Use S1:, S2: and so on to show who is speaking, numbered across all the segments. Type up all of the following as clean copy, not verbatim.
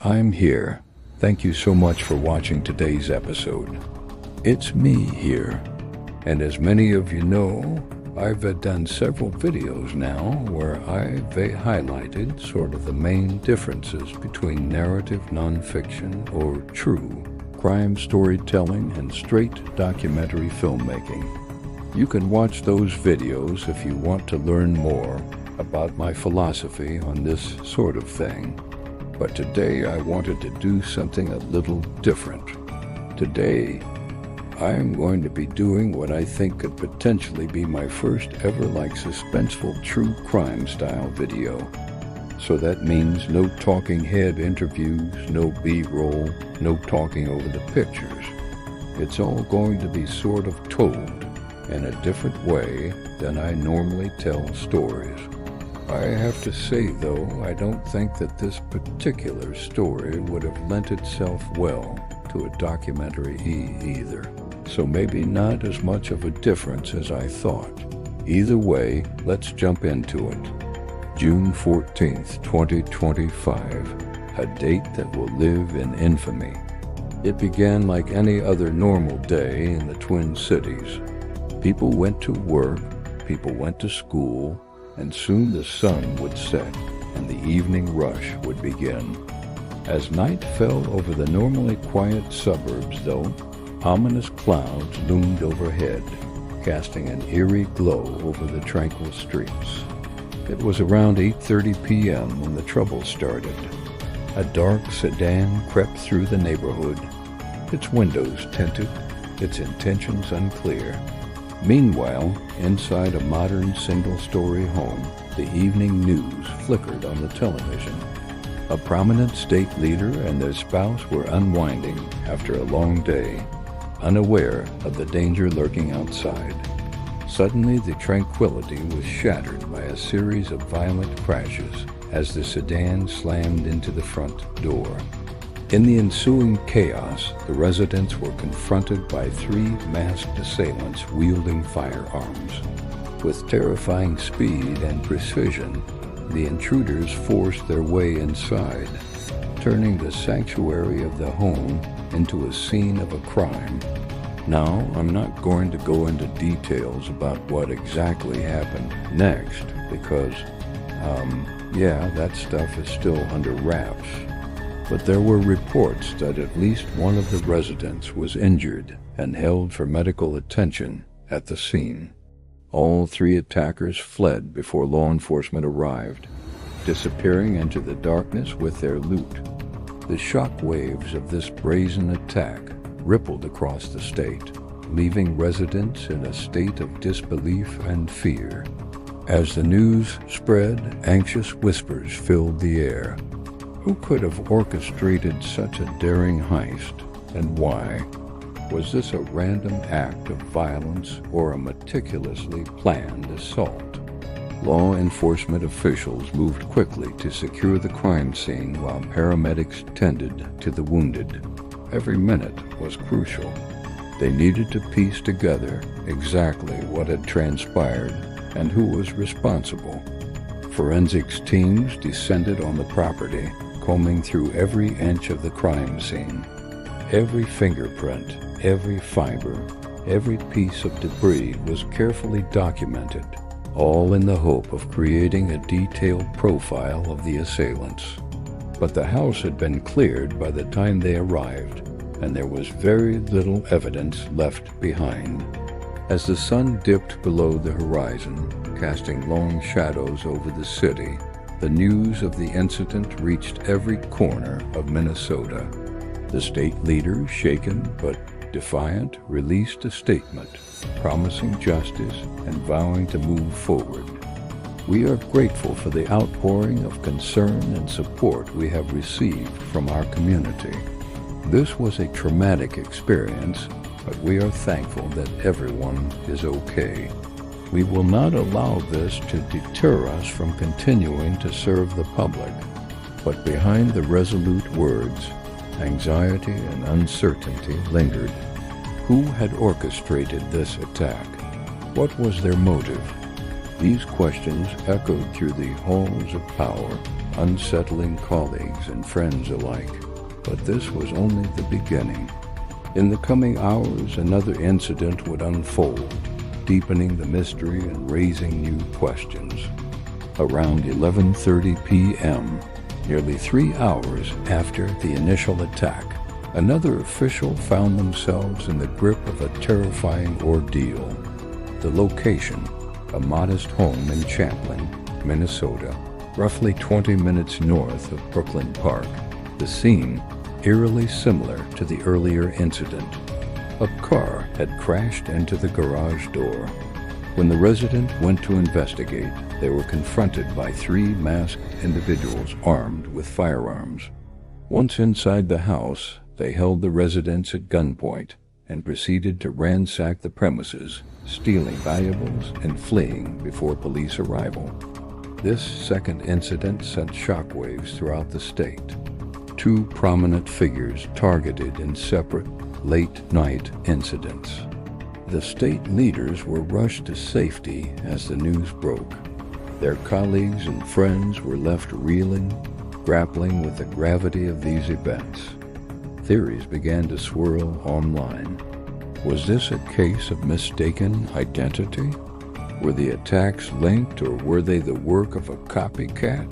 S1: I'm here. Thank you so much for watching today's episode. It's me here. And as many of you know, I've done several videos now where I've highlighted sort of the main differences between narrative nonfiction or true crime storytelling and straight documentary filmmaking. You can watch those videos if you want to learn more about my philosophy on this sort of thing. But today I wanted to do something a little different. Today, I'm going to be doing what I think could potentially be my first ever suspenseful true crime style video. So that means no talking head interviews, no B-roll, no talking over the pictures. It's all going to be sort of told in a different way than I normally tell stories. I have to say, though, I don't think that this particular story would have lent itself well to a documentary either. So maybe not as much of a difference as I thought. Either way, let's jump into it. June 14th, 2025, a date that will live in infamy. It began like any other normal day in the Twin Cities. People went to work, people went to school, and soon the sun would set and the evening rush would begin. As night fell over the normally quiet suburbs, though, ominous clouds loomed overhead, casting an eerie glow over the tranquil streets. It was around 8:30 p.m. when the trouble started. A dark sedan crept through the neighborhood, its windows tinted, its intentions unclear. Meanwhile, inside a modern single-story home, the evening news flickered on the television. A prominent state leader and their spouse were unwinding after a long day, unaware of the danger lurking outside. Suddenly, the tranquility was shattered by a series of violent crashes as the sedan slammed into the front door. In the ensuing chaos, the residents were confronted by three masked assailants wielding firearms. With terrifying speed and precision, the intruders forced their way inside, turning the sanctuary of the home into a scene of a crime. Now, I'm not going to go into details about what exactly happened next because, that stuff is still under wraps. But there were reports that at least one of the residents was injured and held for medical attention at the scene. All three attackers fled before law enforcement arrived, disappearing into the darkness with their loot. The shock waves of this brazen attack rippled across the state, leaving residents in a state of disbelief and fear. As the news spread, anxious whispers filled the air. Who could have orchestrated such a daring heist, and why? Was this a random act of violence or a meticulously planned assault? Law enforcement officials moved quickly to secure the crime scene while paramedics tended to the wounded. Every minute was crucial. They needed to piece together exactly what had transpired and who was responsible. Forensics teams descended on the property, combing through every inch of the crime scene. Every fingerprint, every fiber, every piece of debris was carefully documented, all in the hope of creating a detailed profile of the assailants. But the house had been cleared by the time they arrived, and there was very little evidence left behind. As the sun dipped below the horizon, casting long shadows over the city, the news of the incident reached every corner of Minnesota. The state leader, shaken but defiant, released a statement, promising justice and vowing to move forward. We are grateful for the outpouring of concern and support we have received from our community. This was a traumatic experience, but we are thankful that everyone is okay. We will not allow this to deter us from continuing to serve the public. But behind the resolute words, anxiety and uncertainty lingered. Who had orchestrated this attack? What was their motive? These questions echoed through the halls of power, unsettling colleagues and friends alike. But this was only the beginning. In the coming hours, another incident would unfold, deepening the mystery and raising new questions. Around 11:30 p.m., nearly 3 hours after the initial attack, another official found themselves in the grip of a terrifying ordeal. The location, a modest home in Champlin, Minnesota, roughly 20 minutes north of Brooklyn Park. The scene, eerily similar to the earlier incident. A car had crashed into the garage door. When the resident went to investigate, they were confronted by 3 masked individuals armed with firearms. Once inside the house, they held the residents at gunpoint and proceeded to ransack the premises, stealing valuables and fleeing before police arrival. This second incident sent shockwaves throughout the state. 2 prominent figures targeted in separate late-night incidents. The state leaders were rushed to safety as the news broke. Their colleagues and friends were left reeling, grappling with the gravity of these events. Theories began to swirl online. Was this a case of mistaken identity? Were the attacks linked, or were they the work of a copycat?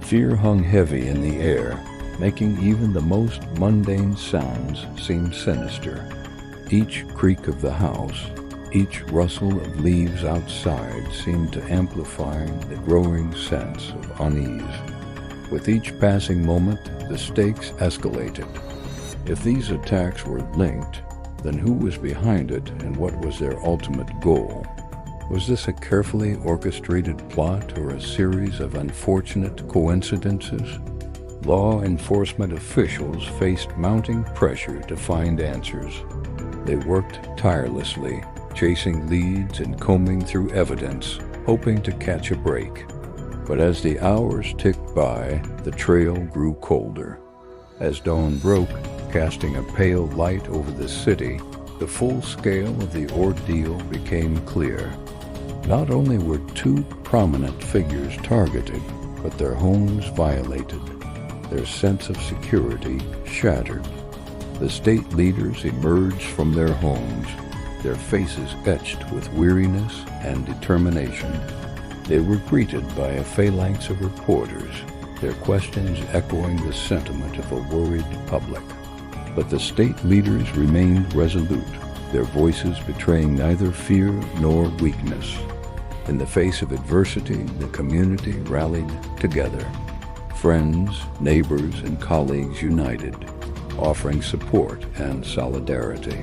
S1: Fear hung heavy in the air, making even the most mundane sounds seem sinister. Each creak of the house, each rustle of leaves outside seemed to amplify the growing sense of unease. With each passing moment, the stakes escalated. If these attacks were linked, then who was behind it and what was their ultimate goal? Was this a carefully orchestrated plot or a series of unfortunate coincidences? Law enforcement officials faced mounting pressure to find answers. They worked tirelessly, chasing leads and combing through evidence, hoping to catch a break. But as the hours ticked by, the trail grew colder. As dawn broke, casting a pale light over the city, the full scale of the ordeal became clear. Not only were 2 prominent figures targeted, but their homes violated, their sense of security shattered. The state leaders emerged from their homes, their faces etched with weariness and determination. They were greeted by a phalanx of reporters, their questions echoing the sentiment of a worried public. But the state leaders remained resolute, their voices betraying neither fear nor weakness. In the face of adversity, the community rallied together. Friends, neighbors, and colleagues united, offering support and solidarity.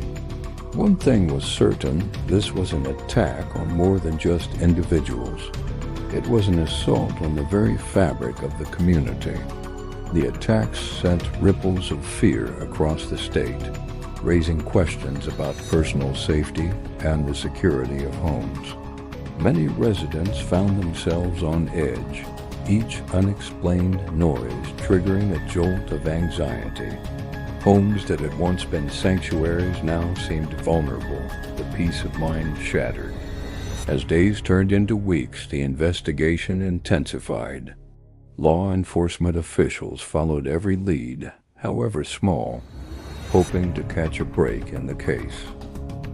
S1: One thing was certain, this was an attack on more than just individuals. It was an assault on the very fabric of the community. The attacks sent ripples of fear across the state, raising questions about personal safety and the security of homes. Many residents found themselves on edge, each unexplained noise triggering a jolt of anxiety. Homes that had once been sanctuaries now seemed vulnerable, the peace of mind shattered. As days turned into weeks, the investigation intensified. Law enforcement officials followed every lead, however small, hoping to catch a break in the case.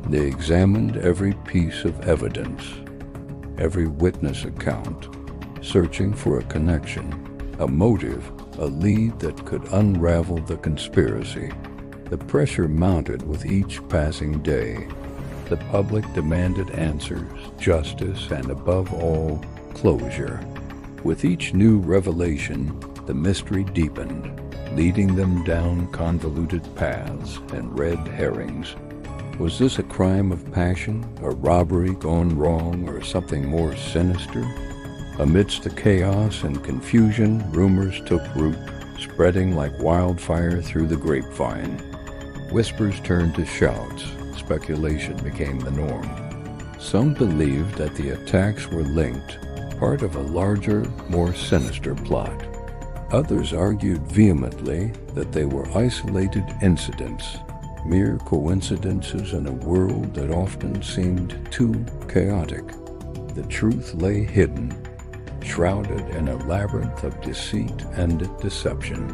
S1: They examined every piece of evidence, every witness account, searching for a connection, a motive, a lead that could unravel the conspiracy. The pressure mounted with each passing day. The public demanded answers, justice, and above all, closure. With each new revelation, the mystery deepened, leading them down convoluted paths and red herrings. Was this a crime of passion, a robbery gone wrong, or something more sinister? Amidst the chaos and confusion, rumors took root, spreading like wildfire through the grapevine. Whispers turned to shouts. Speculation became the norm. Some believed that the attacks were linked, part of a larger, more sinister plot. Others argued vehemently that they were isolated incidents, mere coincidences in a world that often seemed too chaotic. The truth lay hidden, shrouded in a labyrinth of deceit and deception.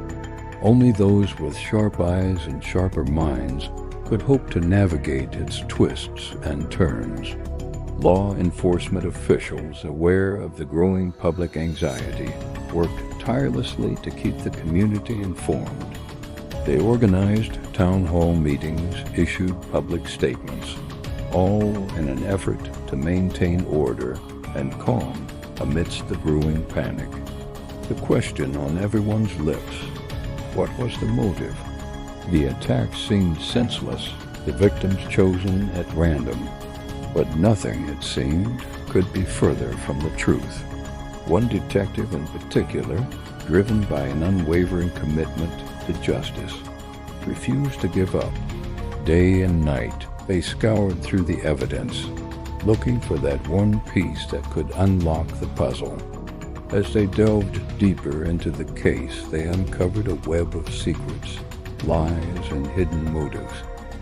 S1: Only those with sharp eyes and sharper minds could hope to navigate its twists and turns. Law enforcement officials, aware of the growing public anxiety, worked tirelessly to keep the community informed. They organized town hall meetings, issued public statements, all in an effort to maintain order and calm amidst the brewing panic. The question on everyone's lips: what was the motive? The attack seemed senseless, the victims chosen at random, but nothing, it seemed, could be further from the truth. One detective in particular, driven by an unwavering commitment to justice, refused to give up. Day and night, they scoured through the evidence, looking for that one piece that could unlock the puzzle. As they delved deeper into the case, they uncovered a web of secrets, lies, and hidden motives,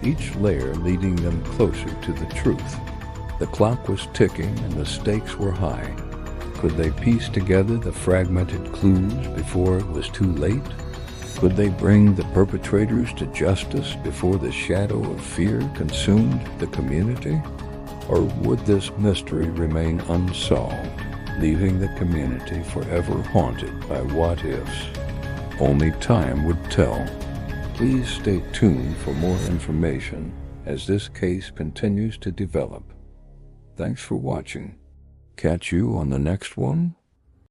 S1: each layer leading them closer to the truth. The clock was ticking and the stakes were high. Could they piece together the fragmented clues before it was too late? Could they bring the perpetrators to justice before the shadow of fear consumed the community? Or would this mystery remain unsolved, leaving the community forever haunted by what-ifs? Only time would tell. Please stay tuned for more information as this case continues to develop. Thanks for watching. Catch you on the next one.